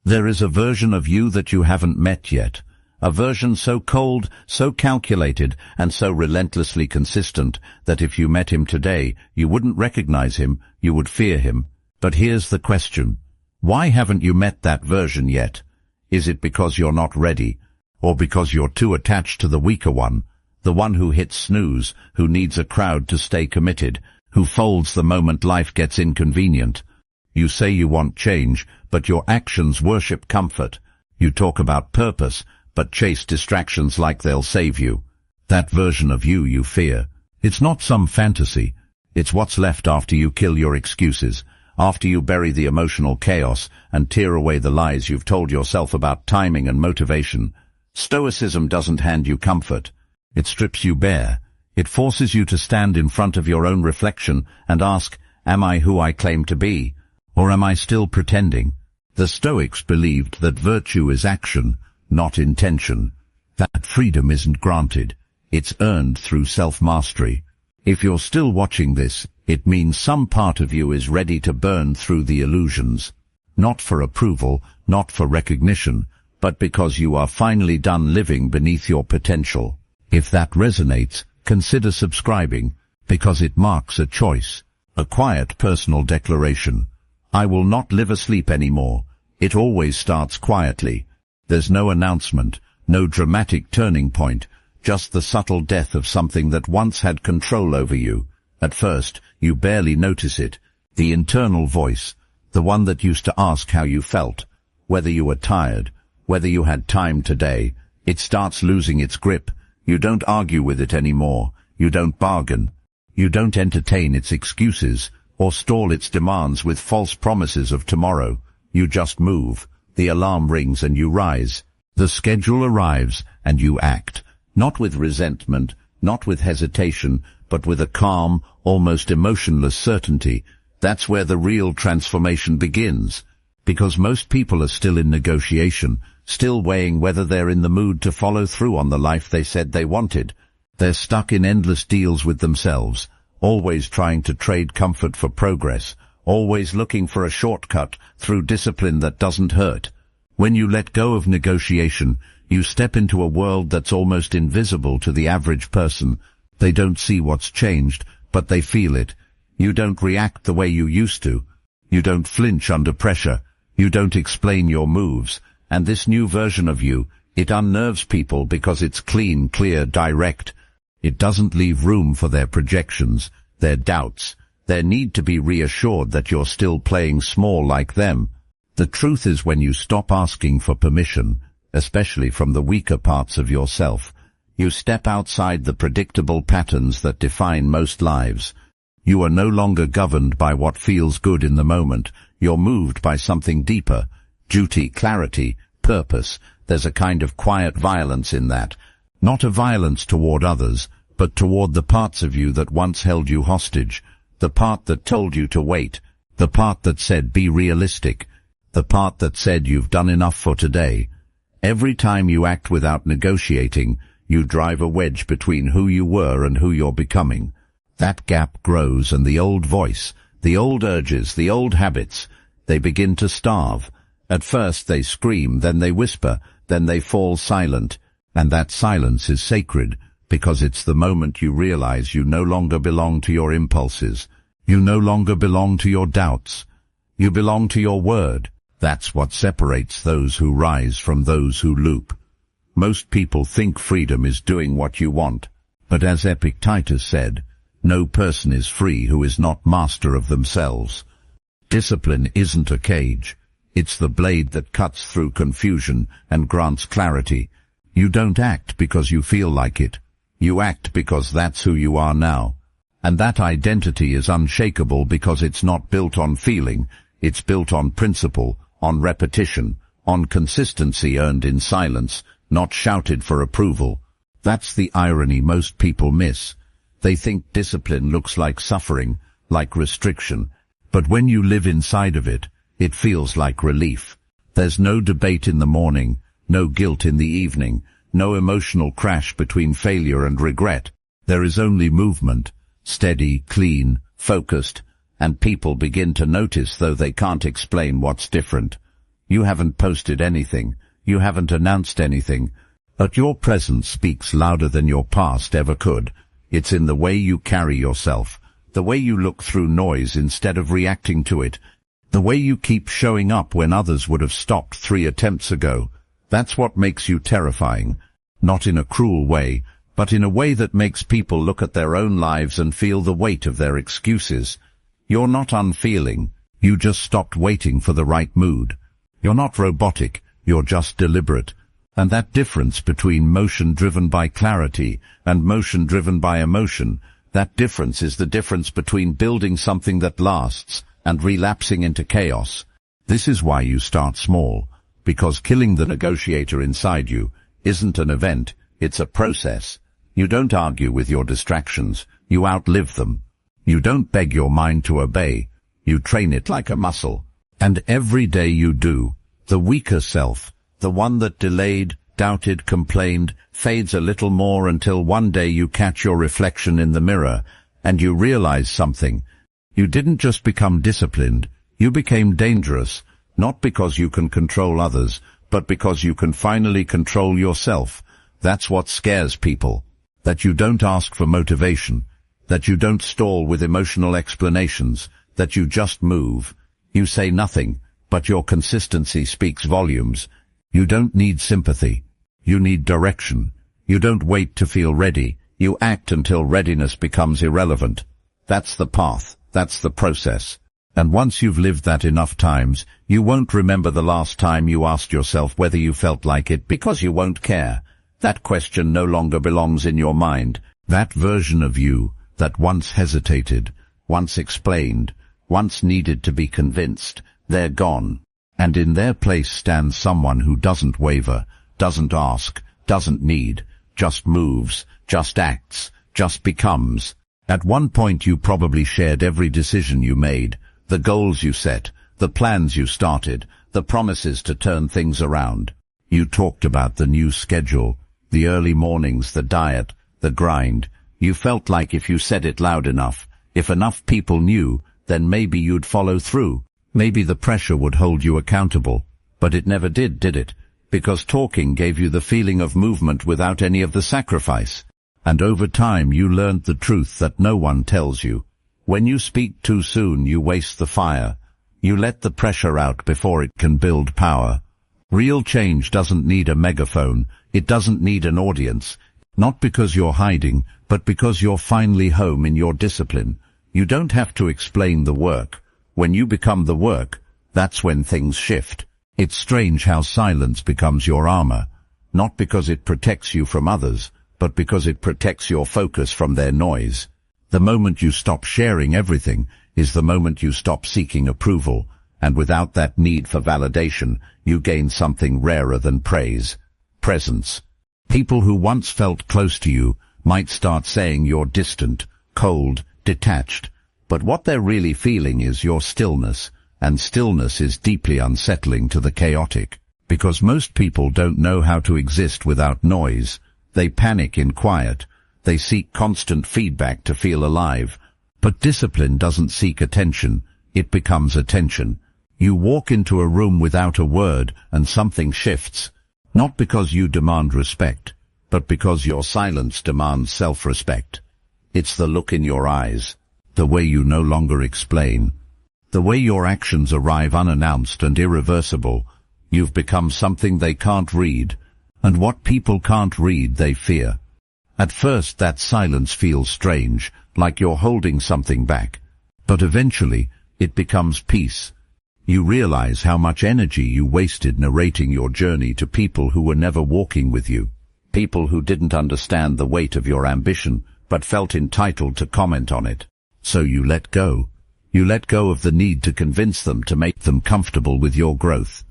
There is a version of you that you haven't met yet. A version so cold, so calculated, and so relentlessly consistent that if you met him today, you wouldn't recognize him, you would fear him. But here's the question. Why haven't you met that version yet? Is it because you're not ready? Or because you're too attached to the weaker one? The one who hits snooze, who needs a crowd to stay committed, who folds the moment life gets inconvenient? You say you want change, but your actions worship comfort. You talk about purpose, but chase distractions like they'll save you. That version of you fear. It's not some fantasy. It's what's left after you kill your excuses, after you bury the emotional chaos and tear away the lies you've told yourself about timing and motivation. Stoicism doesn't hand you comfort. It strips you bare. It forces you to stand in front of your own reflection and ask, am I who I claim to be? Or am I still pretending? The Stoics believed that virtue is action, not intention. That freedom isn't granted. It's earned through self-mastery. If you're still watching this, it means some part of you is ready to burn through the illusions. Not for approval, not for recognition, but because you are finally done living beneath your potential. If that resonates, consider subscribing, because it marks a choice. A quiet personal declaration. I will not live asleep anymore. It always starts quietly. There's no announcement, no dramatic turning point, just the subtle death of something that once had control over you. At first, you barely notice it. The internal voice, the one that used to ask how you felt, whether you were tired, whether you had time today, it starts losing its grip. You don't argue with it anymore. You don't bargain. You don't entertain its excuses or stall its demands with false promises of tomorrow. You just move. The alarm rings and you rise. The schedule arrives and you act. Not with resentment, not with hesitation, but with a calm, almost emotionless certainty. That's where the real transformation begins. Because most people are still in negotiation, still weighing whether they're in the mood to follow through on the life they said they wanted. They're stuck in endless deals with themselves, always trying to trade comfort for progress, always looking for a shortcut through discipline that doesn't hurt. When you let go of negotiation, you step into a world that's almost invisible to the average person. They don't see what's changed, but they feel it. You don't react the way you used to. You don't flinch under pressure. You don't explain your moves. And this new version of you, it unnerves people because it's clean, clear, direct. It doesn't leave room for their projections, their doubts, their need to be reassured that you're still playing small like them. The truth is, when you stop asking for permission, especially from the weaker parts of yourself, you step outside the predictable patterns that define most lives. You are no longer governed by what feels good in the moment. You're moved by something deeper. Duty, clarity, purpose. There's a kind of quiet violence in that. Not a violence toward others, but toward the parts of you that once held you hostage. The part that told you to wait. The part that said be realistic. The part that said you've done enough for today. Every time you act without negotiating, you drive a wedge between who you were and who you're becoming. That gap grows, and the old voice, the old urges, the old habits, they begin to starve. At first they scream, then they whisper, then they fall silent. And that silence is sacred, because it's the moment you realize you no longer belong to your impulses. You no longer belong to your doubts. You belong to your word. That's what separates those who rise from those who loop. Most people think freedom is doing what you want. But as Epictetus said, no person is free who is not master of themselves. Discipline isn't a cage. It's the blade that cuts through confusion and grants clarity. You don't act because you feel like it. You act because that's who you are now. And that identity is unshakable because it's not built on feeling. It's built on principle, on repetition, on consistency earned in silence, not shouted for approval. That's the irony most people miss. They think discipline looks like suffering, like restriction. But when you live inside of it, it feels like relief. There's no debate in the morning, no guilt in the evening, no emotional crash between failure and regret. There is only movement, steady, clean, focused, and people begin to notice, though they can't explain what's different. You haven't posted anything. You haven't announced anything. But your presence speaks louder than your past ever could. It's in the way you carry yourself, the way you look through noise instead of reacting to it, the way you keep showing up when others would have stopped 3 attempts ago. That's what makes you terrifying. Not in a cruel way, but in a way that makes people look at their own lives and feel the weight of their excuses. You're not unfeeling. You just stopped waiting for the right mood. You're not robotic. You're just deliberate. And that difference between motion driven by clarity and motion driven by emotion, that difference is the difference between building something that lasts and relapsing into chaos. This is why you start small, because killing the negotiator inside you isn't an event, it's a process. You don't argue with your distractions, you outlive them. You don't beg your mind to obey, you train it like a muscle. And every day you do, the weaker self, the one that delayed, doubted, complained, fades a little more until one day you catch your reflection in the mirror, and you realize something. You didn't just become disciplined, you became dangerous, not because you can control others, but because you can finally control yourself. That's what scares people. That you don't ask for motivation, that you don't stall with emotional explanations, that you just move. You say nothing, but your consistency speaks volumes. You don't need sympathy. You need direction. You don't wait to feel ready. You act until readiness becomes irrelevant. That's the path. That's the process. And once you've lived that enough times, you won't remember the last time you asked yourself whether you felt like it, because you won't care. That question no longer belongs in your mind. That version of you that once hesitated, once explained, once needed to be convinced, they're gone. And in their place stands someone who doesn't waver, doesn't ask, doesn't need, just moves, just acts, just becomes. At one point you probably shared every decision you made, the goals you set, the plans you started, the promises to turn things around. You talked about the new schedule, the early mornings, the diet, the grind. You felt like if you said it loud enough, if enough people knew, then maybe you'd follow through. Maybe the pressure would hold you accountable. But it never did it? Because talking gave you the feeling of movement without any of the sacrifice. And over time you learned the truth that no one tells you. When you speak too soon, you waste the fire. You let the pressure out before it can build power. Real change doesn't need a megaphone. It doesn't need an audience. Not because you're hiding, but because you're finally home in your discipline. You don't have to explain the work. When you become the work, that's when things shift. It's strange how silence becomes your armor, not because it protects you from others, but because it protects your focus from their noise. The moment you stop sharing everything is the moment you stop seeking approval, and without that need for validation, you gain something rarer than praise: presence. People who once felt close to you might start saying you're distant, cold, detached, but what they're really feeling is your stillness, and stillness is deeply unsettling to the chaotic, because most people don't know how to exist without noise. They panic in quiet. They seek constant feedback to feel alive. But discipline doesn't seek attention, it becomes attention. You walk into a room without a word and something shifts, not because you demand respect, but because your silence demands self-respect. It's the look in your eyes, the way you no longer explain, the way your actions arrive unannounced and irreversible. You've become something they can't read, and what people can't read they fear. At first that silence feels strange, like you're holding something back, but eventually it becomes peace. You realize how much energy you wasted narrating your journey to people who were never walking with you, people who didn't understand the weight of your ambition but felt entitled to comment on it. So you let go. You let go of the need to convince them, to make them comfortable with your growth.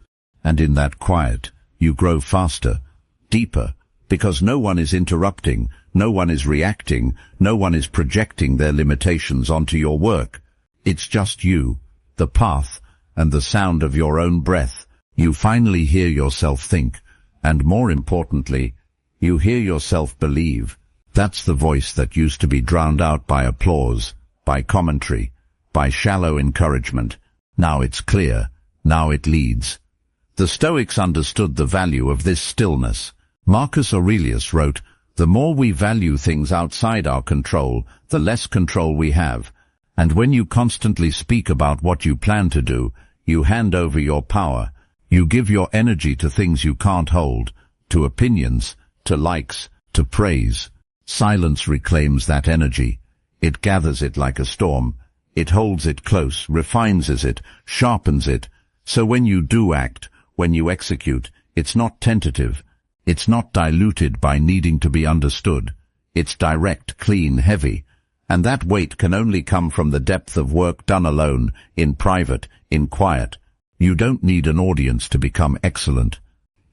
And in that quiet, you grow faster, deeper, because no one is interrupting, no one is reacting, no one is projecting their limitations onto your work. It's just you, the path, and the sound of your own breath. You finally hear yourself think, and more importantly, you hear yourself believe. That's the voice that used to be drowned out by applause, by commentary, by shallow encouragement. Now it's clear, now it leads. The Stoics understood the value of this stillness. Marcus Aurelius wrote, "The more we value things outside our control, the less control we have. And when you constantly speak about what you plan to do, you hand over your power. You give your energy to things you can't hold, to opinions, to likes, to praise. Silence reclaims that energy. It gathers it like a storm. It holds it close, refines it, sharpens it. So when you do act, when you execute, it's not tentative. It's not diluted by needing to be understood. It's direct, clean, heavy. And that weight can only come from the depth of work done alone, in private, in quiet. You don't need an audience to become excellent.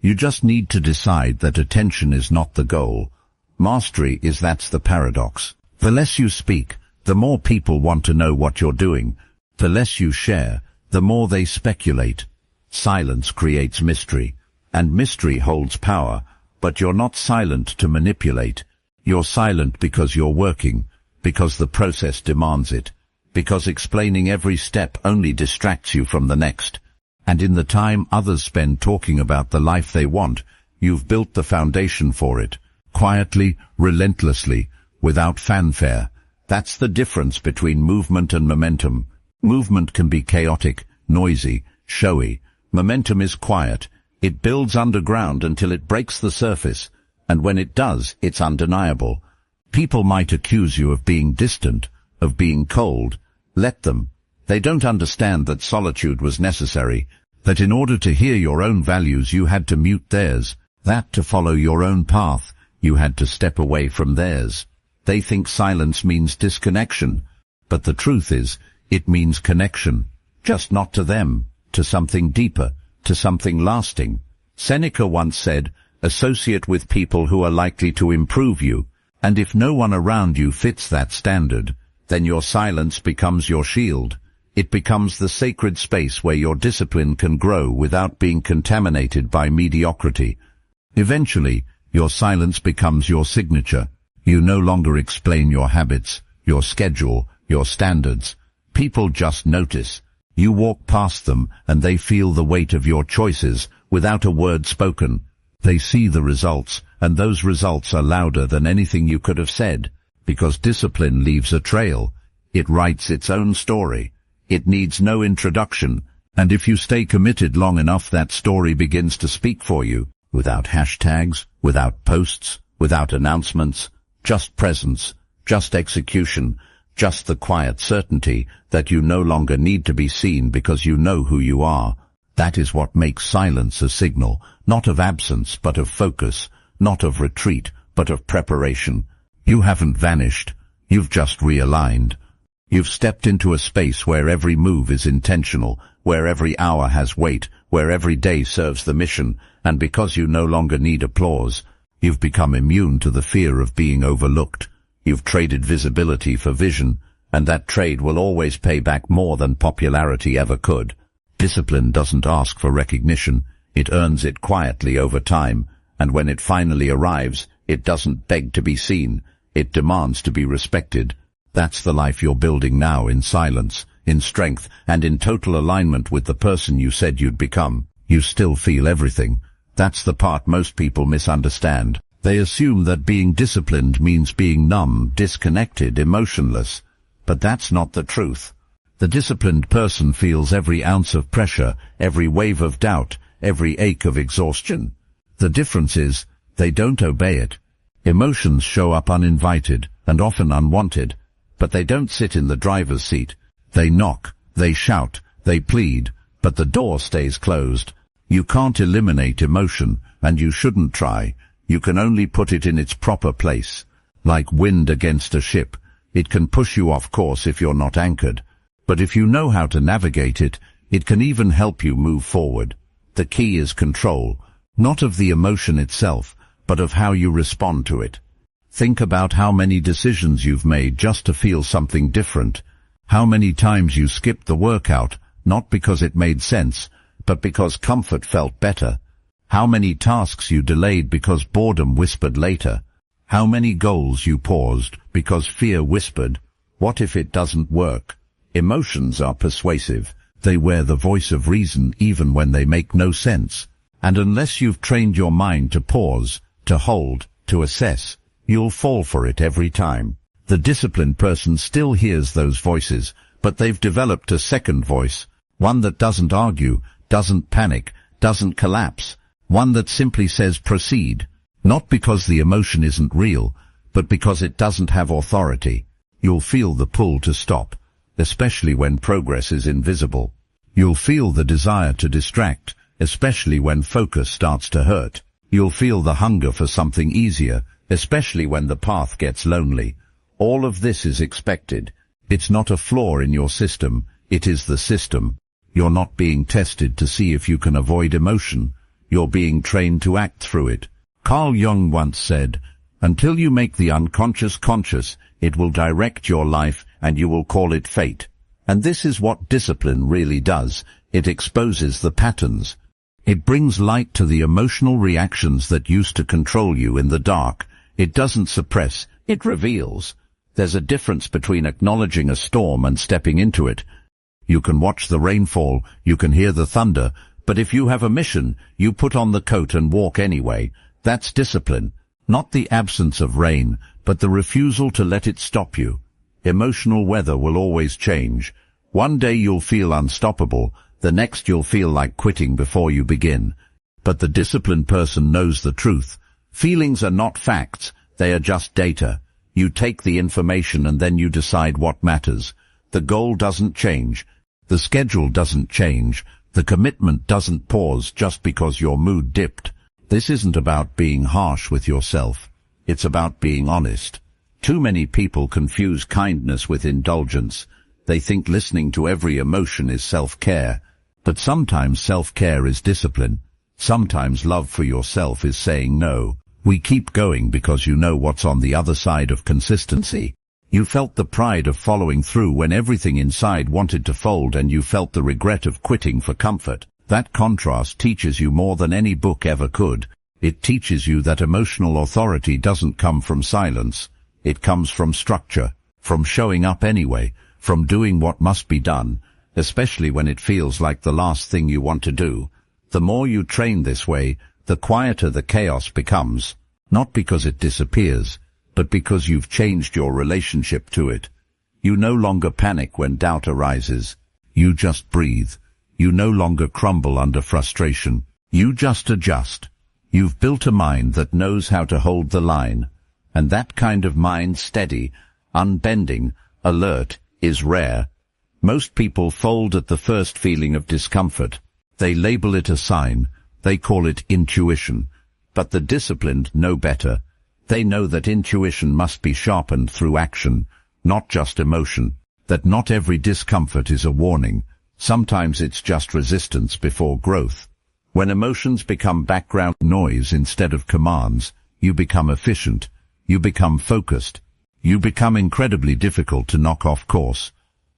You just need to decide that attention is not the goal. Mastery is that's the paradox. The less you speak, the more people want to know what you're doing. The less you share, the more they speculate. Silence creates mystery, and mystery holds power, but you're not silent to manipulate. You're silent because you're working, because the process demands it, because explaining every step only distracts you from the next. And in the time others spend talking about the life they want, you've built the foundation for it, quietly, relentlessly, without fanfare. That's the difference between movement and momentum. Movement can be chaotic, noisy, showy. Momentum is quiet. It builds underground until it breaks the surface, and when it does, it's undeniable. People might accuse you of being distant, of being cold. Let them. They don't understand that solitude was necessary, that in order to hear your own values you had to mute theirs, that to follow your own path you had to step away from theirs. They think silence means disconnection, but the truth is, it means connection, just not to them, to something deeper, to something lasting. Seneca once said, "Associate with people who are likely to improve you, and if no one around you fits that standard, then your silence becomes your shield. It becomes the sacred space where your discipline can grow without being contaminated by mediocrity. Eventually, your silence becomes your signature. You no longer explain your habits, your schedule, your standards. People just notice. You walk past them and they feel the weight of your choices without a word spoken. They see the results, and those results are louder than anything you could have said, because discipline leaves a trail. It writes its own story. It needs no introduction, and if you stay committed long enough, that story begins to speak for you, without hashtags, without posts, without announcements, just presence, just execution, just the quiet certainty that you no longer need to be seen because you know who you are. That is what makes silence a signal, not of absence but of focus, not of retreat but of preparation. You haven't vanished, you've just realigned. You've stepped into a space where every move is intentional, where every hour has weight, where every day serves the mission, and because you no longer need applause, you've become immune to the fear of being overlooked. You've traded visibility for vision, and that trade will always pay back more than popularity ever could. Discipline doesn't ask for recognition, it earns it quietly over time, and when it finally arrives, it doesn't beg to be seen, it demands to be respected. That's the life you're building now, in silence, in strength, and in total alignment with the person you said you'd become. You still feel everything. That's the part most people misunderstand. They assume that being disciplined means being numb, disconnected, emotionless. But that's not the truth. The disciplined person feels every ounce of pressure, every wave of doubt, every ache of exhaustion. The difference is, they don't obey it. Emotions show up uninvited, and often unwanted, but they don't sit in the driver's seat. They knock, they shout, they plead, but the door stays closed. You can't eliminate emotion, and you shouldn't try. You can only put it in its proper place. Like wind against a ship, it can push you off course if you're not anchored. But if you know how to navigate it, it can even help you move forward. The key is control, not of the emotion itself, but of how you respond to it. Think about how many decisions you've made just to feel something different. How many times you skipped the workout, not because it made sense, but because comfort felt better. How many tasks you delayed because boredom whispered later. How many goals you paused because fear whispered, "What if it doesn't work?" Emotions are persuasive. They wear the voice of reason even when they make no sense. And unless you've trained your mind to pause, to hold, to assess, you'll fall for it every time. The disciplined person still hears those voices, but they've developed a second voice, one that doesn't argue, doesn't panic, doesn't collapse, one that simply says proceed, not because the emotion isn't real, but because it doesn't have authority. You'll feel the pull to stop, especially when progress is invisible. You'll feel the desire to distract, especially when focus starts to hurt. You'll feel the hunger for something easier, especially when the path gets lonely. All of this is expected. It's not a flaw in your system, it is the system. You're not being tested to see if you can avoid emotion. You're being trained to act through it. Carl Jung once said, "Until you make the unconscious conscious, it will direct your life and you will call it fate." And this is what discipline really does. It exposes the patterns. It brings light to the emotional reactions that used to control you in the dark. It doesn't suppress, it reveals. There's a difference between acknowledging a storm and stepping into it. You can watch the rainfall, you can hear the thunder, but if you have a mission, you put on the coat and walk anyway. That's discipline. Not the absence of rain, but the refusal to let it stop you. Emotional weather will always change. One day you'll feel unstoppable, the next you'll feel like quitting before you begin. But the disciplined person knows the truth. Feelings are not facts, they are just data. You take the information and then you decide what matters. The goal doesn't change. The schedule doesn't change. The commitment doesn't pause just because your mood dipped. This isn't about being harsh with yourself. It's about being honest. Too many people confuse kindness with indulgence. They think listening to every emotion is self-care. But sometimes self-care is discipline. Sometimes love for yourself is saying no. We keep going because you know what's on the other side of consistency. You felt the pride of following through when everything inside wanted to fold, and you felt the regret of quitting for comfort. That contrast teaches you more than any book ever could. It teaches you that emotional authority doesn't come from silence. It comes from structure, from showing up anyway, from doing what must be done, especially when it feels like the last thing you want to do. The more you train this way, the quieter the chaos becomes, not because it disappears, but because you've changed your relationship to it. You no longer panic when doubt arises. You just breathe. You no longer crumble under frustration. You just adjust. You've built a mind that knows how to hold the line. And that kind of mind, steady, unbending, alert, is rare. Most people fold at the first feeling of discomfort. They label it a sign. They call it intuition. But the disciplined know better. They know that intuition must be sharpened through action, not just emotion. That not every discomfort is a warning. Sometimes it's just resistance before growth. When emotions become background noise instead of commands, you become efficient. You become focused. You become incredibly difficult to knock off course.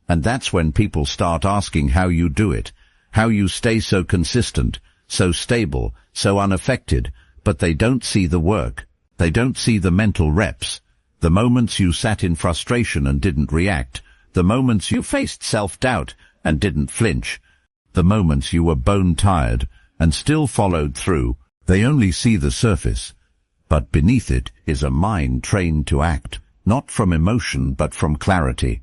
And that's when people start asking how you do it, how you stay so consistent, so stable, so unaffected, but they don't see the work. They don't see the mental reps. The moments you sat in frustration and didn't react. The moments you faced self-doubt and didn't flinch. The moments you were bone-tired and still followed through. They only see the surface. But beneath it is a mind trained to act, not from emotion but from clarity.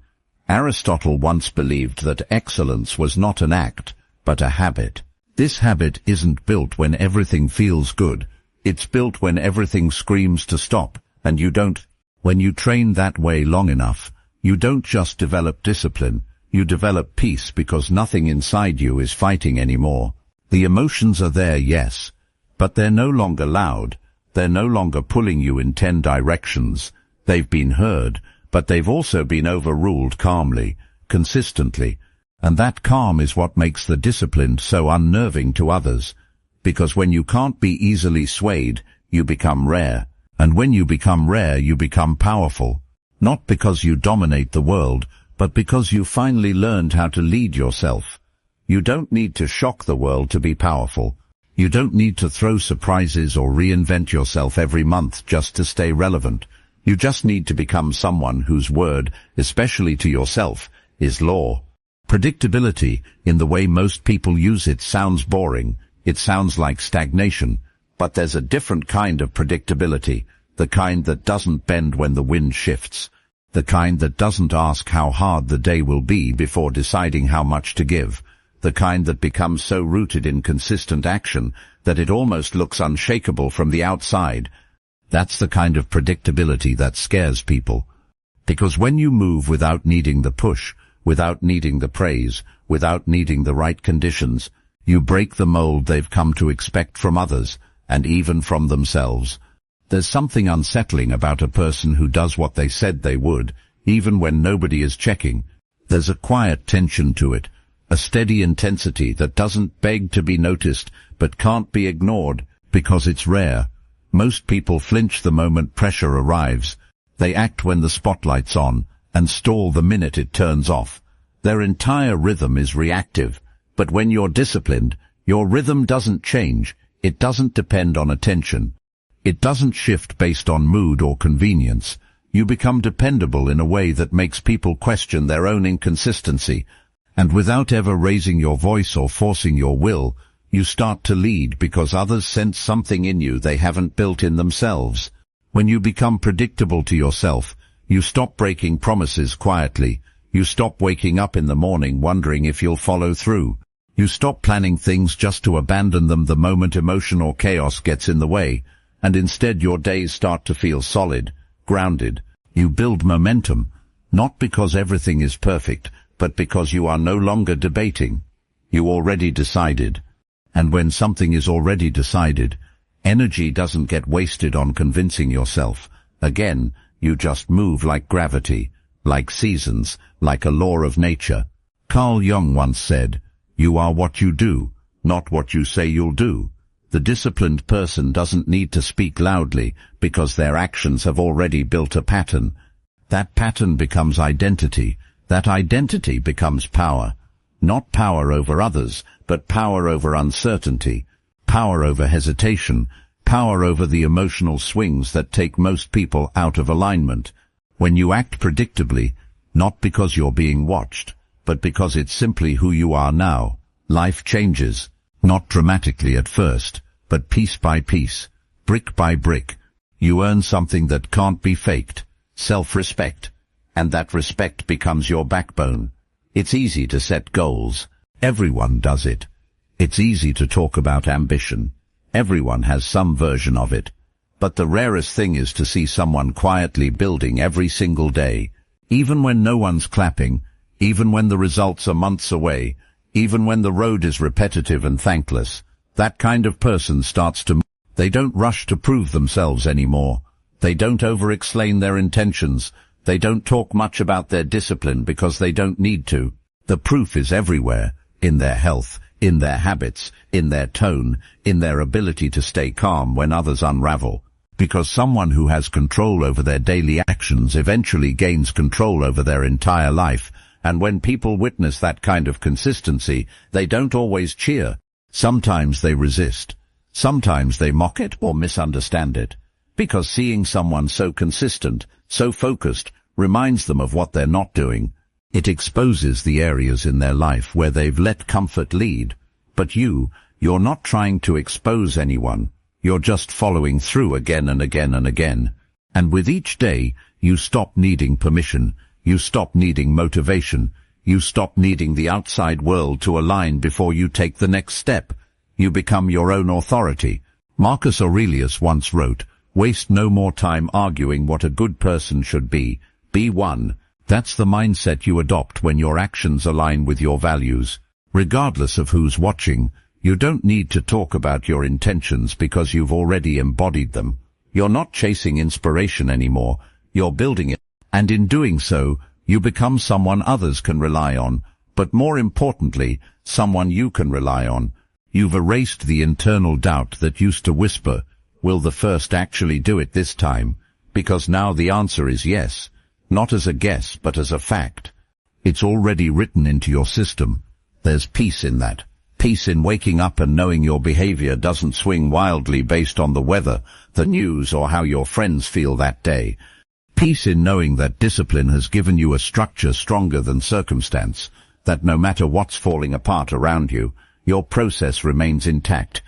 Aristotle once believed that excellence was not an act, but a habit. This habit isn't built when everything feels good. It's built when everything screams to stop, and you don't. When you train that way long enough, you don't just develop discipline, you develop peace because nothing inside you is fighting anymore. The emotions are there, yes, but they're no longer loud. They're no longer pulling you in 10 directions. They've been heard, but they've also been overruled calmly, consistently. And that calm is what makes the disciplined so unnerving to others. Because when you can't be easily swayed, you become rare. And when you become rare, you become powerful. Not because you dominate the world, but because you finally learned how to lead yourself. You don't need to shock the world to be powerful. You don't need to throw surprises or reinvent yourself every month just to stay relevant. You just need to become someone whose word, especially to yourself, is law. Predictability, in the way most people use it, sounds boring. It sounds like stagnation. But there's a different kind of predictability, the kind that doesn't bend when the wind shifts, the kind that doesn't ask how hard the day will be before deciding how much to give, the kind that becomes so rooted in consistent action that it almost looks unshakable from the outside. That's the kind of predictability that scares people. Because when you move without needing the push, without needing the praise, without needing the right conditions, you break the mold they've come to expect from others, and even from themselves. There's something unsettling about a person who does what they said they would, even when nobody is checking. There's a quiet tension to it, a steady intensity that doesn't beg to be noticed, but can't be ignored, because it's rare. Most people flinch the moment pressure arrives. They act when the spotlight's on, and stall the minute it turns off. Their entire rhythm is reactive, but when you're disciplined, your rhythm doesn't change. It doesn't depend on attention. It doesn't shift based on mood or convenience. You become dependable in a way that makes people question their own inconsistency, and without ever raising your voice or forcing your will, you start to lead because others sense something in you they haven't built in themselves. When you become predictable to yourself, you stop breaking promises quietly. You stop waking up in the morning wondering if you'll follow through. You stop planning things just to abandon them the moment emotion or chaos gets in the way, and instead your days start to feel solid, grounded. You build momentum, not because everything is perfect, but because you are no longer debating. You already decided. And when something is already decided, energy doesn't get wasted on convincing yourself. Again, you just move like gravity, like seasons, like a law of nature. Carl Jung once said, "You are what you do, not what you say you'll do." The disciplined person doesn't need to speak loudly because their actions have already built a pattern. That pattern becomes identity. That identity becomes power. Not power over others, but power over uncertainty, power over hesitation, power over the emotional swings that take most people out of alignment. When you act predictably, not because you're being watched, but because it's simply who you are now, life changes. Not dramatically at first, but piece by piece, brick by brick. You earn something that can't be faked, self-respect, and that respect becomes your backbone. It's easy to set goals. Everyone does it. It's easy to talk about ambition. Everyone has some version of it. But the rarest thing is to see someone quietly building every single day, even when no one's clapping, even when the results are months away, even when the road is repetitive and thankless. That kind of person starts to move. They don't rush to prove themselves anymore. They don't over-explain their intentions. They don't talk much about their discipline because they don't need to. The proof is everywhere, in their health, in their habits, in their tone, in their ability to stay calm when others unravel. Because someone who has control over their daily actions eventually gains control over their entire life. And when people witness that kind of consistency, they don't always cheer. Sometimes they resist. Sometimes they mock it or misunderstand it. Because seeing someone so consistent, so focused, reminds them of what they're not doing. It exposes the areas in their life where they've let comfort lead. But you're not trying to expose anyone. You're just following through again and again and again. And with each day, you stop needing permission. You stop needing motivation. You stop needing the outside world to align before you take the next step. You become your own authority. Marcus Aurelius once wrote, "Waste no more time arguing what a good person should be. Be one." That's the mindset you adopt when your actions align with your values. Regardless of who's watching, you don't need to talk about your intentions because you've already embodied them. You're not chasing inspiration anymore. You're building it. And in doing so, you become someone others can rely on, but more importantly, someone you can rely on. You've erased the internal doubt that used to whisper, "Will the first actually do it this time?" Because now the answer is yes, not as a guess, but as a fact. It's already written into your system. There's peace in that. Peace in waking up and knowing your behavior doesn't swing wildly based on the weather, the news, or how your friends feel that day. Peace in knowing that discipline has given you a structure stronger than circumstance, that no matter what's falling apart around you, your process remains intact.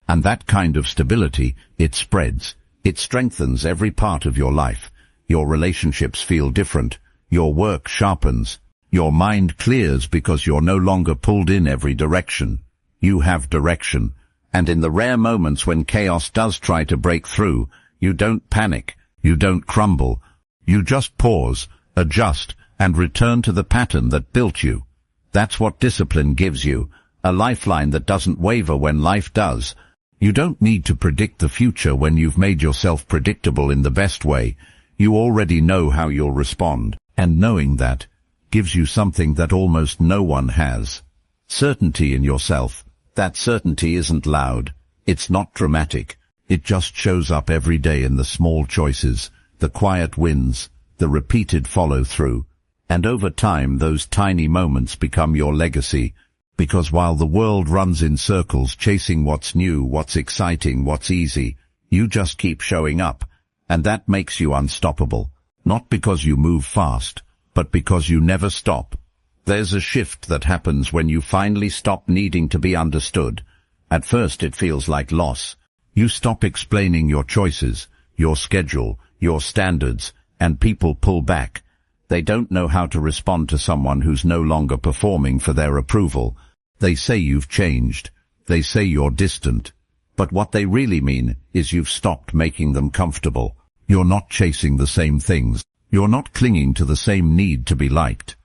And that kind of stability, it spreads. It strengthens every part of your life. Your relationships feel different. Your work sharpens. Your mind clears because you're no longer pulled in every direction. You have direction. And in the rare moments when chaos does try to break through, you don't panic. You don't crumble. You just pause, adjust, and return to the pattern that built you. That's what discipline gives you, a lifeline that doesn't waver when life does. You don't need to predict the future when you've made yourself predictable in the best way. You already know how you'll respond, and knowing that gives you something that almost no one has. Certainty in yourself. That certainty isn't loud. It's not dramatic. It just shows up every day in the small choices, the quiet wins, the repeated follow-through. And over time, those tiny moments become your legacy, because while the world runs in circles chasing what's new, what's exciting, what's easy, you just keep showing up, and that makes you unstoppable. Not because you move fast, but because you never stop. There's a shift that happens when you finally stop needing to be understood. At first it feels like loss. You stop explaining your choices, your schedule, your standards, and people pull back. They don't know how to respond to someone who's no longer performing for their approval. They say you've changed. They say you're distant. But what they really mean is you've stopped making them comfortable. You're not chasing the same things. You're not clinging to the same need to be liked.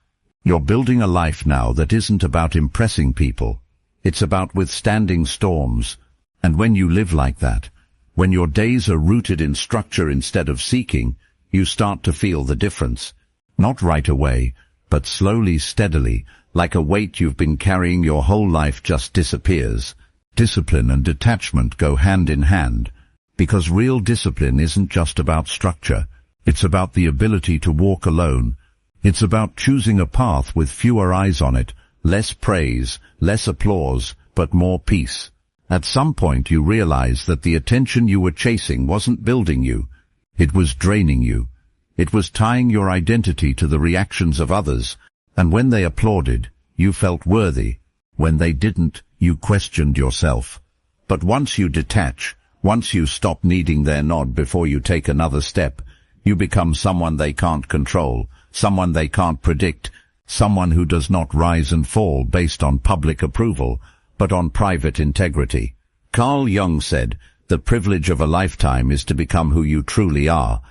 You're building a life now that isn't about impressing people. It's about withstanding storms. And when you live like that, when your days are rooted in structure instead of seeking, you start to feel the difference. Not right away, but slowly, steadily, like a weight you've been carrying your whole life just disappears. Discipline and detachment go hand in hand, because real discipline isn't just about structure. It's about the ability to walk alone. It's about choosing a path with fewer eyes on it, less praise, less applause, but more peace. At some point you realize that the attention you were chasing wasn't building you. It was draining you. It was tying your identity to the reactions of others, and when they applauded, you felt worthy. When they didn't, you questioned yourself. But once you detach, once you stop needing their nod before you take another step, you become someone they can't control, someone they can't predict, someone who does not rise and fall based on public approval, but on private integrity. Carl Jung said, "The privilege of a lifetime is to become who you truly are."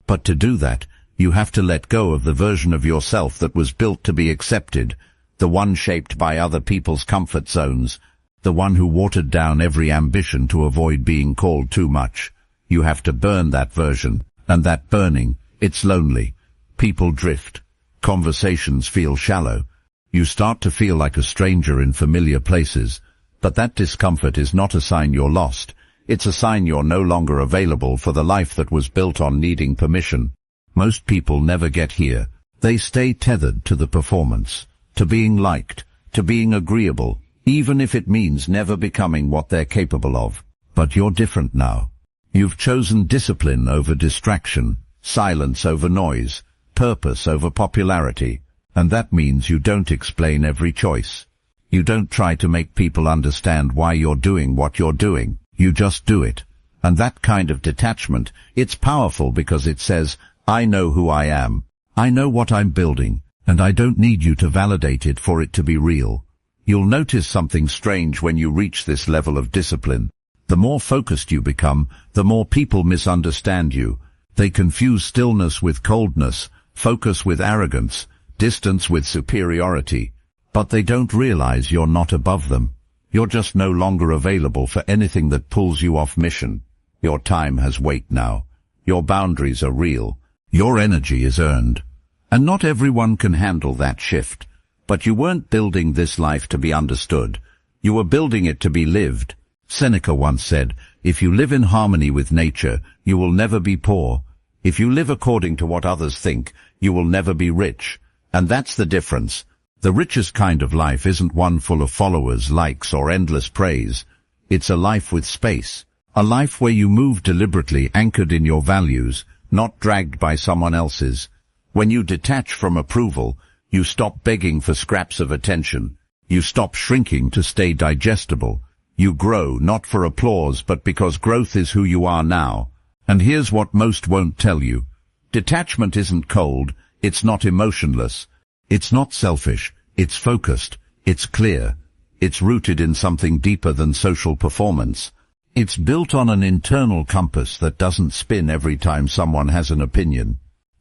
But to do that, you have to let go of the version of yourself that was built to be accepted, the one shaped by other people's comfort zones, the one who watered down every ambition to avoid being called too much. You have to burn that version, and that burning, it's lonely. People drift. Conversations feel shallow. You start to feel like a stranger in familiar places, but that discomfort is not a sign you're lost. It's a sign you're no longer available for the life that was built on needing permission. Most people never get here. They stay tethered to the performance, to being liked, to being agreeable, even if it means never becoming what they're capable of. But you're different now. You've chosen discipline over distraction, silence over noise, purpose over popularity, and that means you don't explain every choice. You don't try to make people understand why you're doing what you're doing. You just do it. And that kind of detachment, it's powerful because it says, I know who I am. I know what I'm building, and I don't need you to validate it for it to be real. You'll notice something strange when you reach this level of discipline. The more focused you become, the more people misunderstand you. They confuse stillness with coldness, focus with arrogance, distance with superiority. But they don't realize you're not above them. You're just no longer available for anything that pulls you off mission. Your time has weight now. Your boundaries are real. Your energy is earned. And not everyone can handle that shift. But you weren't building this life to be understood. You were building it to be lived. Seneca once said, if you live in harmony with nature, you will never be poor. If you live according to what others think, you will never be rich. And that's the difference. The richest kind of life isn't one full of followers, likes, or endless praise. It's a life with space. A life where you move deliberately, anchored in your values, not dragged by someone else's. When you detach from approval, You stop begging for scraps of attention. You stop shrinking to stay digestible. You grow not for applause but because growth is who you are now. And here's what most won't tell you. Detachment isn't cold, it's not emotionless. It's not selfish, it's focused, it's clear. It's rooted in something deeper than social performance. It's built on an internal compass that doesn't spin every time someone has an opinion.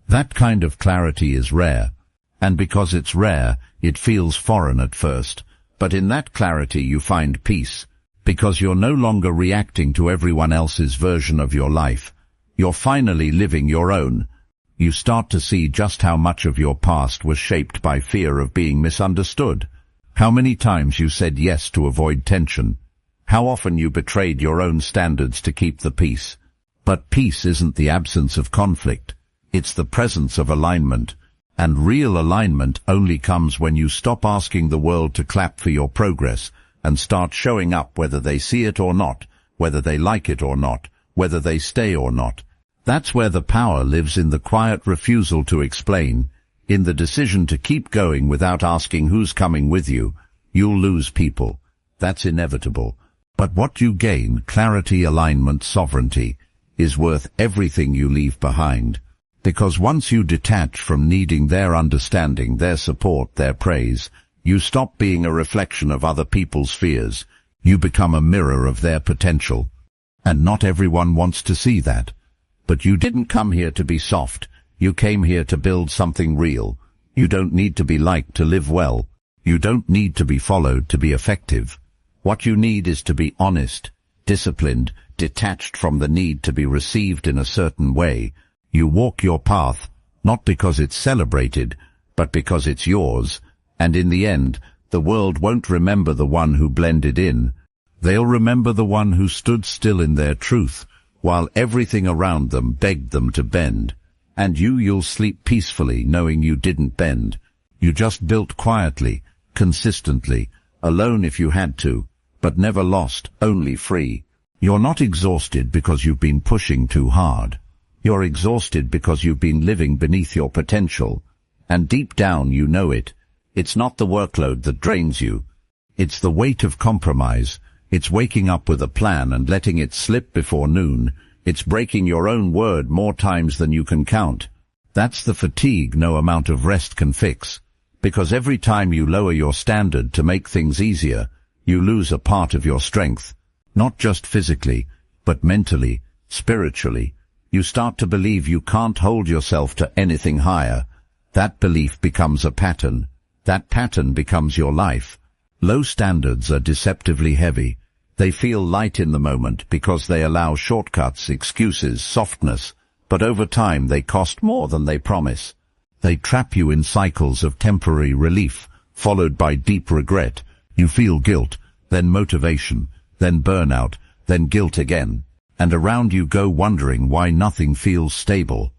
That kind of clarity is rare. And because it's rare, it feels foreign at first. But in that clarity you find peace. Because you're no longer reacting to everyone else's version of your life. You're finally living your own. You start to see just how much of your past was shaped by fear of being misunderstood. How many times you said yes to avoid tension. How often you betrayed your own standards to keep the peace. But peace isn't the absence of conflict. It's the presence of alignment. And real alignment only comes when you stop asking the world to clap for your progress and start showing up whether they see it or not, whether they like it or not, whether they stay or not. That's where the power lives, in the quiet refusal to explain, in the decision to keep going without asking who's coming with you. You'll lose people. That's inevitable. But what you gain, clarity, alignment, sovereignty, is worth everything you leave behind. Because once you detach from needing their understanding, their support, their praise, you stop being a reflection of other people's fears. You become a mirror of their potential. And not everyone wants to see that. But you didn't come here to be soft. You came here to build something real. You don't need to be liked to live well. You don't need to be followed to be effective. What you need is to be honest, disciplined, detached from the need to be received in a certain way. You walk your path, not because it's celebrated, but because it's yours. And in the end, the world won't remember the one who blended in. They'll remember the one who stood still in their truth, while everything around them begged them to bend. And you'll sleep peacefully knowing you didn't bend. You just built quietly, consistently, alone if you had to, but never lost, only free. You're not exhausted because you've been pushing too hard. You're exhausted because you've been living beneath your potential. And deep down you know it. It's not the workload that drains you. It's the weight of compromise. It's waking up with a plan and letting it slip before noon. It's breaking your own word more times than you can count. That's the fatigue no amount of rest can fix. Because every time you lower your standard to make things easier, you lose a part of your strength. Not just physically, but mentally, spiritually. You start to believe you can't hold yourself to anything higher. That belief becomes a pattern. That pattern becomes your life. Low standards are deceptively heavy. They feel light in the moment because they allow shortcuts, excuses, softness, but over time they cost more than they promise. They trap you in cycles of temporary relief, followed by deep regret. You feel guilt, then motivation, then burnout, then guilt again. And around you go wondering why nothing feels stable.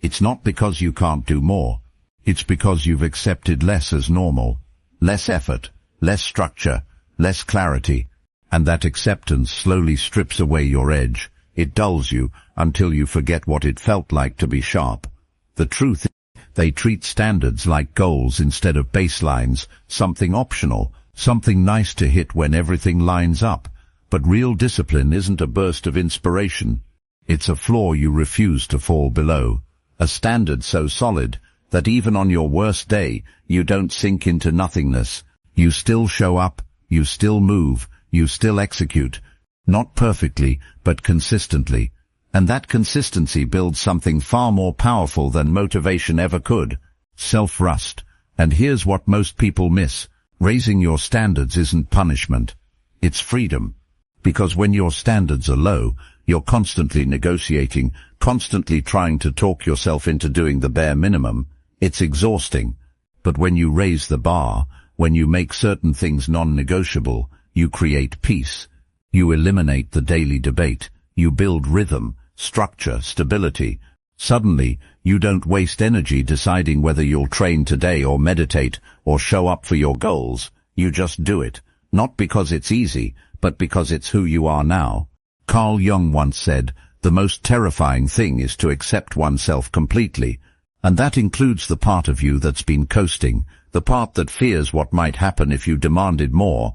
It's not because you can't do more. It's because you've accepted less as normal. Less effort, less structure, less clarity. And that acceptance slowly strips away your edge. It dulls you until you forget what it felt like to be sharp. The truth is, they treat standards like goals instead of baselines, something optional, something nice to hit when everything lines up. But real discipline isn't a burst of inspiration. It's a floor you refuse to fall below. A standard so solid that even on your worst day, you don't sink into nothingness. You still show up, you still move, you still execute. Not perfectly, but consistently. And that consistency builds something far more powerful than motivation ever could. Self-trust. And here's what most people miss. Raising your standards isn't punishment. It's freedom. Because when your standards are low, you're constantly negotiating, constantly trying to talk yourself into doing the bare minimum. It's exhausting. But when you raise the bar, when you make certain things non-negotiable, you create peace. You eliminate the daily debate. You build rhythm, structure, stability. Suddenly, you don't waste energy deciding whether you'll train today or meditate or show up for your goals. You just do it. Not because it's easy, but because it's who you are now. Carl Jung once said, "The most terrifying thing is to accept oneself completely." And that includes the part of you that's been coasting, the part that fears what might happen if you demanded more,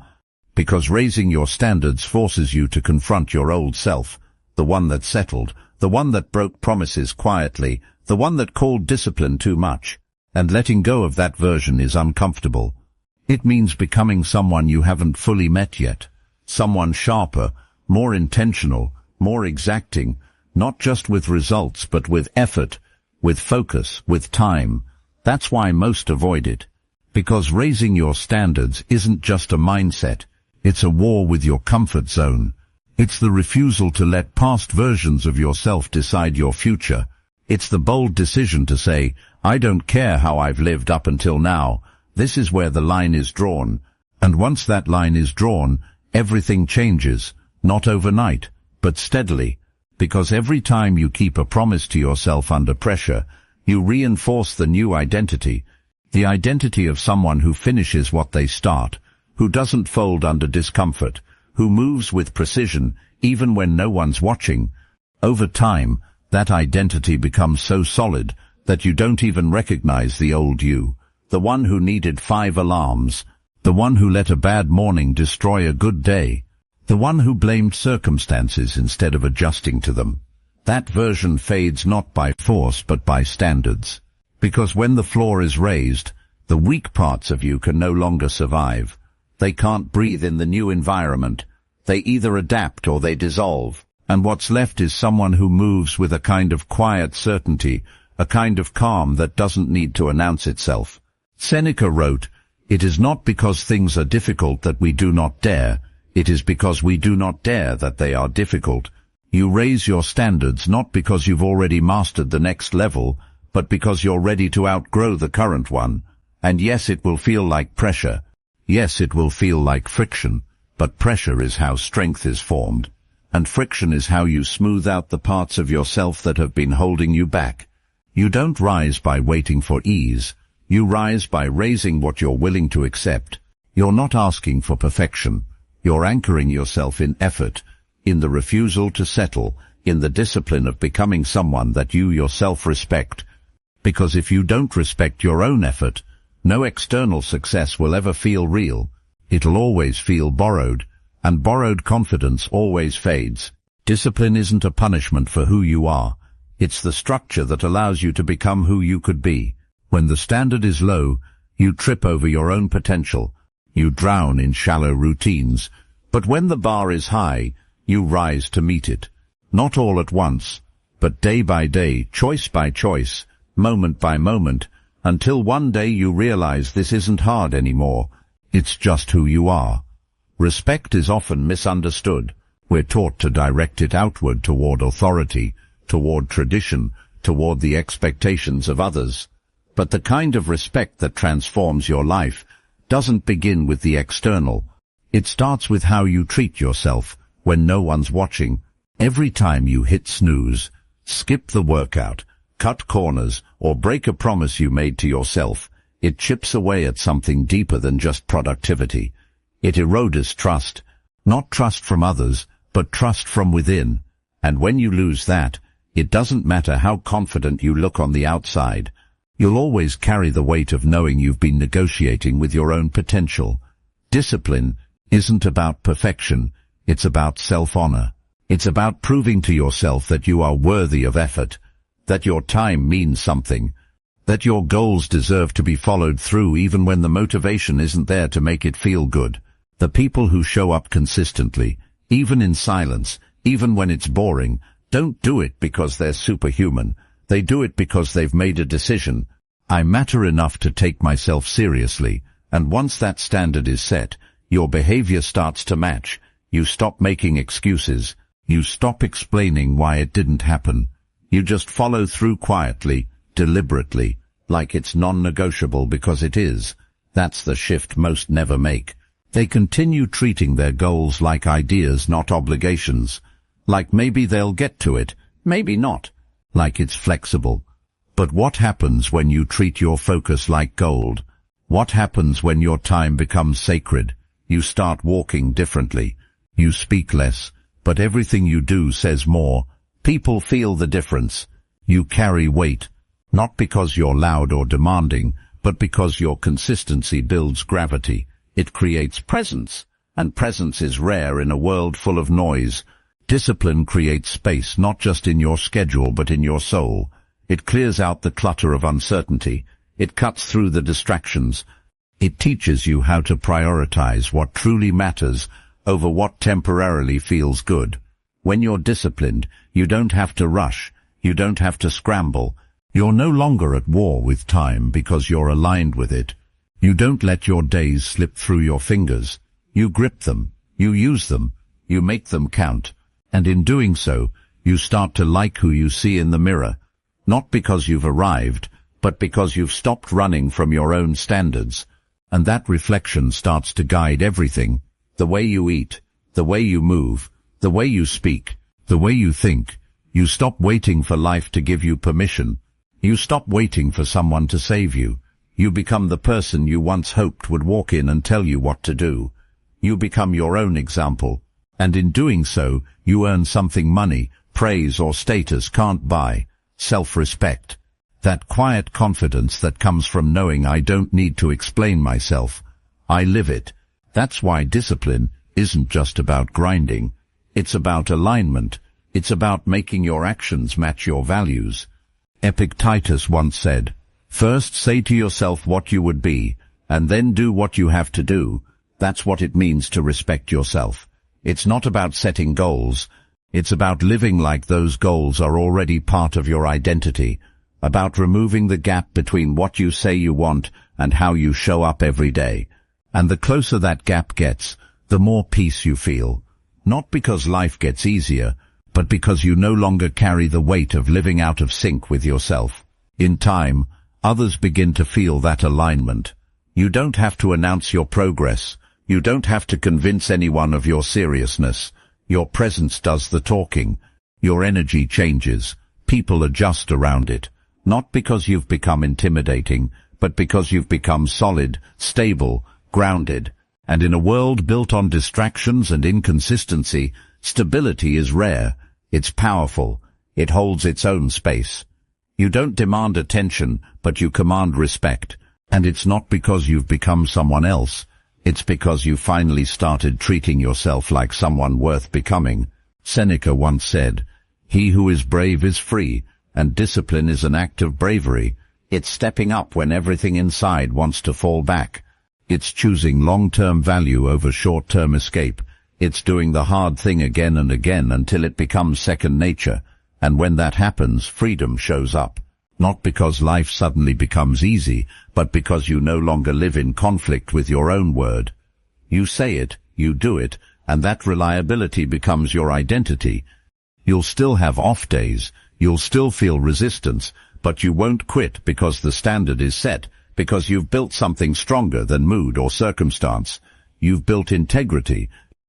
because raising your standards forces you to confront your old self, the one that settled, the one that broke promises quietly, the one that called discipline too much. And letting go of that version is uncomfortable. It means becoming someone you haven't fully met yet, someone sharper, more intentional, more exacting, not just with results but with effort, with focus, with time. That's why most avoid it. Because raising your standards isn't just a mindset, it's a war with your comfort zone. It's the refusal to let past versions of yourself decide your future. It's the bold decision to say, I don't care how I've lived up until now, this is where the line is drawn. And once that line is drawn, everything changes, not overnight, but steadily. Because every time you keep a promise to yourself under pressure, you reinforce the new identity, the identity of someone who finishes what they start, who doesn't fold under discomfort, who moves with precision even when no one's watching. Over time, that identity becomes so solid that you don't even recognize the old you, the one who needed 5 alarms, the one who let a bad morning destroy a good day, the one who blamed circumstances instead of adjusting to them. That version fades not by force but by standards. Because when the floor is raised, the weak parts of you can no longer survive. They can't breathe in the new environment. They either adapt or they dissolve. And what's left is someone who moves with a kind of quiet certainty, a kind of calm that doesn't need to announce itself. Seneca wrote, "It is not because things are difficult that we do not dare. It is because we do not dare that they are difficult." You raise your standards not because you've already mastered the next level, but because you're ready to outgrow the current one. And yes, it will feel like pressure. Yes, it will feel like friction. But pressure is how strength is formed. And friction is how you smooth out the parts of yourself that have been holding you back. You don't rise by waiting for ease. You rise by raising what you're willing to accept. You're not asking for perfection. You're anchoring yourself in effort, in the refusal to settle, in the discipline of becoming someone that you yourself respect. Because if you don't respect your own effort, no external success will ever feel real. It'll always feel borrowed, and borrowed confidence always fades. Discipline isn't a punishment for who you are. It's the structure that allows you to become who you could be. When the standard is low, you trip over your own potential. You drown in shallow routines. But when the bar is high, you rise to meet it. Not all at once, but day by day, choice by choice, moment by moment, until one day you realize this isn't hard anymore. It's just who you are. Respect is often misunderstood. We're taught to direct it outward toward authority, toward tradition, toward the expectations of others. But the kind of respect that transforms your life doesn't begin with the external. It starts with how you treat yourself when no one's watching. Every time you hit snooze, skip the workout, cut corners, or break a promise you made to yourself, it chips away at something deeper than just productivity. It erodes trust, not trust from others, but trust from within. And when you lose that, it doesn't matter how confident you look on the outside. You'll always carry the weight of knowing you've been negotiating with your own potential. Discipline isn't about perfection, it's about self-honor. It's about proving to yourself that you are worthy of effort, that your time means something, that your goals deserve to be followed through even when the motivation isn't there to make it feel good. The people who show up consistently, even in silence, even when it's boring, don't do it because they're superhuman. They do it because they've made a decision. I matter enough to take myself seriously, and once that standard is set, your behavior starts to match. You stop making excuses. You stop explaining why it didn't happen. You just follow through quietly, deliberately, like it's non-negotiable because it is. That's the shift most never make. They continue treating their goals like ideas, not obligations. Like maybe they'll get to it, maybe not. Like it's flexible. But what happens when you treat your focus like gold? What happens when your time becomes sacred? You start walking differently. You speak less, but everything you do says more. People feel the difference. You carry weight, not because you're loud or demanding, but because your consistency builds gravity. It creates presence, and presence is rare in a world full of noise. Discipline creates space not just in your schedule but in your soul. It clears out the clutter of uncertainty. It cuts through the distractions. It teaches you how to prioritize what truly matters over what temporarily feels good. When you're disciplined, you don't have to rush. You don't have to scramble. You're no longer at war with time because you're aligned with it. You don't let your days slip through your fingers. You grip them. You use them. You make them count. And in doing so, you start to like who you see in the mirror. Not because you've arrived, but because you've stopped running from your own standards. And that reflection starts to guide everything. The way you eat, the way you move, the way you speak, the way you think. You stop waiting for life to give you permission. You stop waiting for someone to save you. You become the person you once hoped would walk in and tell you what to do. You become your own example. And in doing so, you earn something money, praise or status can't buy. Self-respect. That quiet confidence that comes from knowing I don't need to explain myself. I live it. That's why discipline isn't just about grinding. It's about alignment. It's about making your actions match your values. Epictetus once said, "First say to yourself what you would be, and then do what you have to do." That's what it means to respect yourself. It's not about setting goals. It's about living like those goals are already part of your identity, about removing the gap between what you say you want and how you show up every day. And the closer that gap gets, the more peace you feel. Not because life gets easier, but because you no longer carry the weight of living out of sync with yourself. In time, others begin to feel that alignment. You don't have to announce your progress. You don't have to convince anyone of your seriousness. Your presence does the talking. Your energy changes. People adjust around it. Not because you've become intimidating, but because you've become solid, stable, grounded. And in a world built on distractions and inconsistency, stability is rare. It's powerful. It holds its own space. You don't demand attention, but you command respect. And it's not because you've become someone else. It's because you finally started treating yourself like someone worth becoming. Seneca once said, "He who is brave is free, and discipline is an act of bravery." It's stepping up when everything inside wants to fall back. It's choosing long-term value over short-term escape. It's doing the hard thing again and again until it becomes second nature. And when that happens, freedom shows up. Not because life suddenly becomes easy, but because you no longer live in conflict with your own word. You say it, you do it, and that reliability becomes your identity. You'll still have off days, you'll still feel resistance, but you won't quit because the standard is set, because you've built something stronger than mood or circumstance. You've built integrity,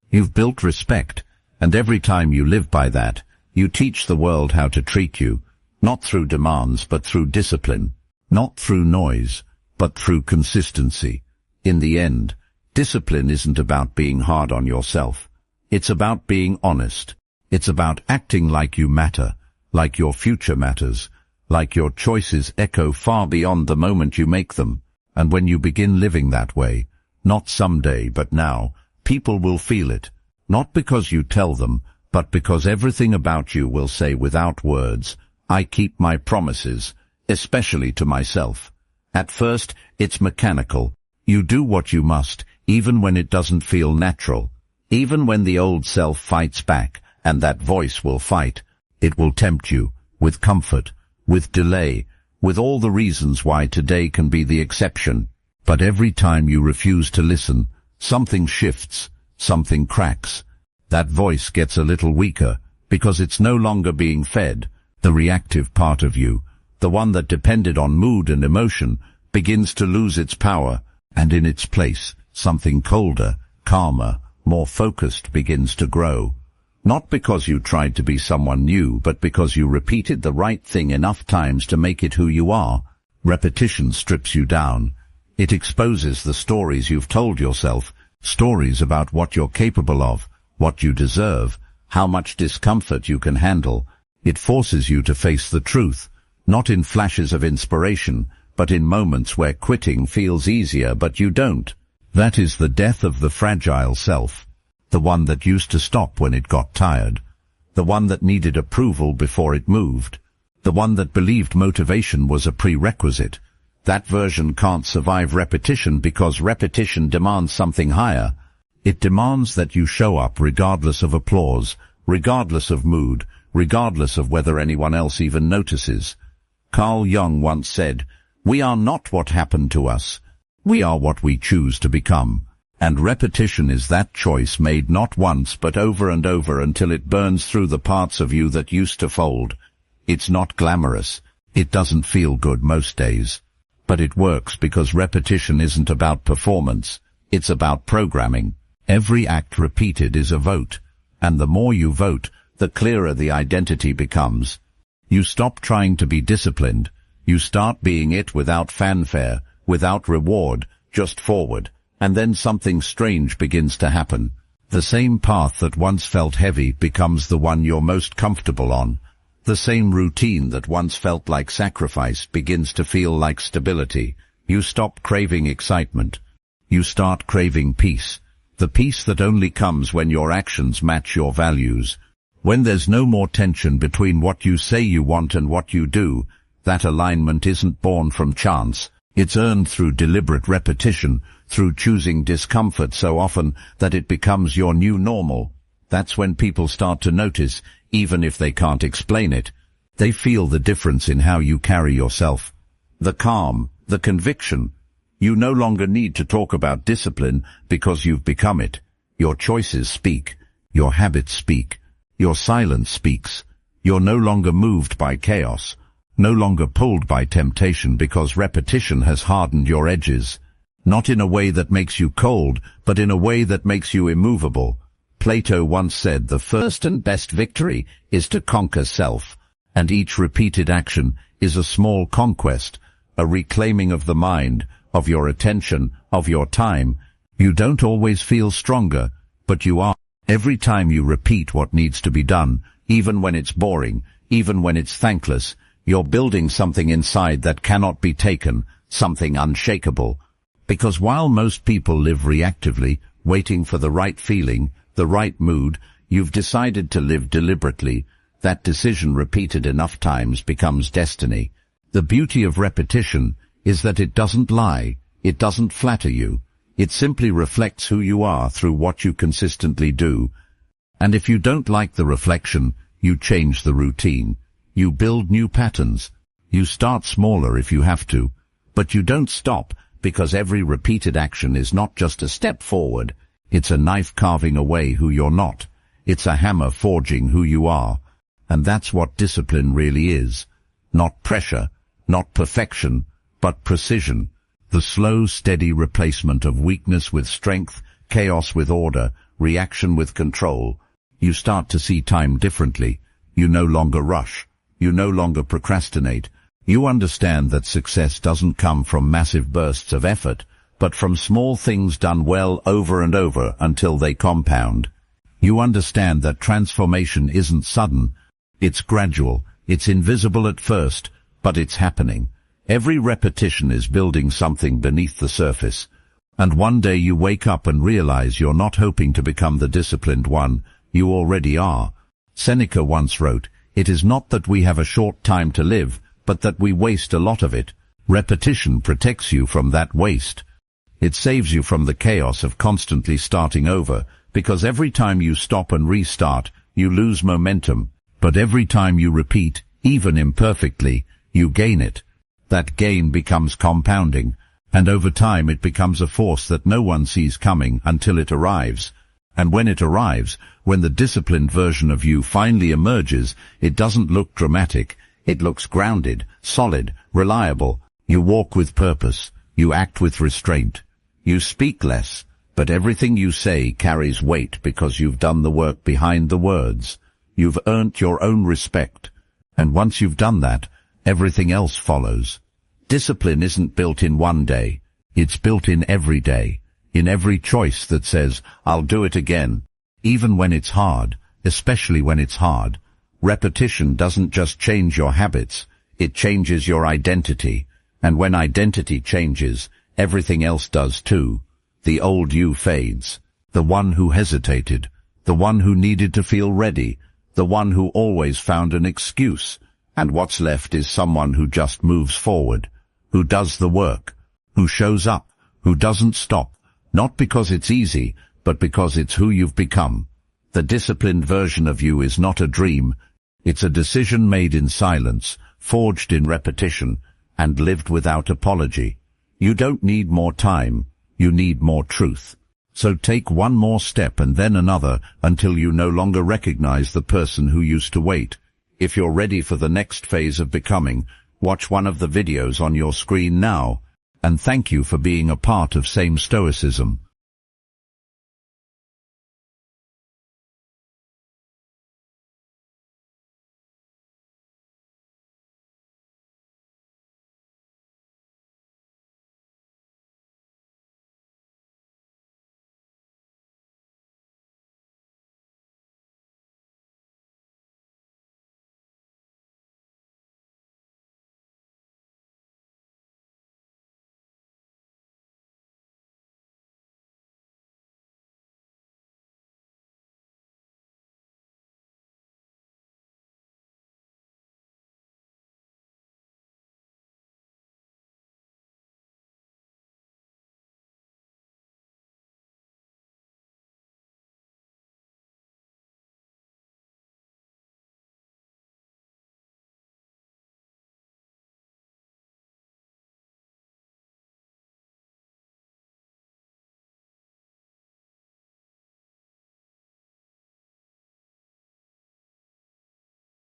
you've built respect, and every time you live by that, you teach the world how to treat you. Not through demands, but through discipline. Not through noise, but through consistency. In the end, discipline isn't about being hard on yourself. It's about being honest. It's about acting like you matter, like your future matters, like your choices echo far beyond the moment you make them. And when you begin living that way, not someday but now, people will feel it. Not because you tell them, but because everything about you will say without words, "I keep my promises," especially to myself. At first, it's mechanical. You do what you must, even when it doesn't feel natural. Even when the old self fights back, and that voice will fight. It will tempt you, with comfort, with delay, with all the reasons why today can be the exception. But every time you refuse to listen, something shifts, something cracks. That voice gets a little weaker, because it's no longer being fed. The reactive part of you, the one that depended on mood and emotion, begins to lose its power, and in its place, something colder, calmer, more focused begins to grow. Not because you tried to be someone new, but because you repeated the right thing enough times to make it who you are. Repetition strips you down. It exposes the stories you've told yourself, stories about what you're capable of, what you deserve, how much discomfort you can handle. It forces you to face the truth, not in flashes of inspiration, but in moments where quitting feels easier but you don't. That is the death of the fragile self, the one that used to stop when it got tired, the one that needed approval before it moved, the one that believed motivation was a prerequisite. That version can't survive repetition because repetition demands something higher. It demands that you show up regardless of applause, regardless of mood, regardless of whether anyone else even notices. Carl Jung once said, "We are not what happened to us. We are what we choose to become." And repetition is that choice made not once but over and over until it burns through the parts of you that used to fold. It's not glamorous. It doesn't feel good most days. But it works because repetition isn't about performance. It's about programming. Every act repeated is a vote. And the more you vote, the clearer the identity becomes. You stop trying to be disciplined. You start being it without fanfare, without reward, just forward. And then something strange begins to happen. The same path that once felt heavy becomes the one you're most comfortable on. The same routine that once felt like sacrifice begins to feel like stability. You stop craving excitement. You start craving peace. The peace that only comes when your actions match your values. When there's no more tension between what you say you want and what you do, that alignment isn't born from chance. It's earned through deliberate repetition, through choosing discomfort so often that it becomes your new normal. That's when people start to notice, even if they can't explain it. They feel the difference in how you carry yourself. The calm, the conviction. You no longer need to talk about discipline because you've become it. Your choices speak. Your habits speak. Your silence speaks. You're no longer moved by chaos, no longer pulled by temptation because repetition has hardened your edges. Not in a way that makes you cold, but in a way that makes you immovable. Plato once said the first and best victory is to conquer self, and each repeated action is a small conquest, a reclaiming of the mind, of your attention, of your time. You don't always feel stronger, but you are. Every time you repeat what needs to be done, even when it's boring, even when it's thankless, you're building something inside that cannot be taken, something unshakable. Because while most people live reactively, waiting for the right feeling, the right mood, you've decided to live deliberately. That decision repeated enough times becomes destiny. The beauty of repetition is that it doesn't lie, it doesn't flatter you. It simply reflects who you are through what you consistently do. And if you don't like the reflection, you change the routine. You build new patterns. You start smaller if you have to. But you don't stop, because every repeated action is not just a step forward. It's a knife carving away who you're not. It's a hammer forging who you are. And that's what discipline really is. Not pressure, not perfection, but precision. The slow, steady replacement of weakness with strength, chaos with order, reaction with control. You start to see time differently. You no longer rush. You no longer procrastinate. You understand that success doesn't come from massive bursts of effort, but from small things done well over and over until they compound. You understand that transformation isn't sudden. It's gradual. It's invisible at first, but it's happening. Every repetition is building something beneath the surface. And one day you wake up and realize you're not hoping to become the disciplined one. You already are. Seneca once wrote, "It is not that we have a short time to live, but that we waste a lot of it." Repetition protects you from that waste. It saves you from the chaos of constantly starting over, because every time you stop and restart, you lose momentum. But every time you repeat, even imperfectly, you gain it. That gain becomes compounding, and over time it becomes a force that no one sees coming until it arrives. And when it arrives, when the disciplined version of you finally emerges, it doesn't look dramatic. It looks grounded, solid, reliable. You walk with purpose. You act with restraint. You speak less, but everything you say carries weight because you've done the work behind the words. You've earned your own respect. And once you've done that, everything else follows. Discipline isn't built in one day. It's built in every day, in every choice that says, "I'll do it again," even when it's hard, especially when it's hard. Repetition doesn't just change your habits, it changes your identity. And when identity changes, everything else does too. The old you fades. The one who hesitated. The one who needed to feel ready. The one who always found an excuse. And what's left is someone who just moves forward, who does the work, who shows up, who doesn't stop, not because it's easy, but because it's who you've become. The disciplined version of you is not a dream. It's a decision made in silence, forged in repetition, and lived without apology. You don't need more time. You need more truth. So take one more step and then another until you no longer recognize the person who used to wait. If you're ready for the next phase of becoming, watch one of the videos on your screen now. And thank you for being a part of Same Stoicism.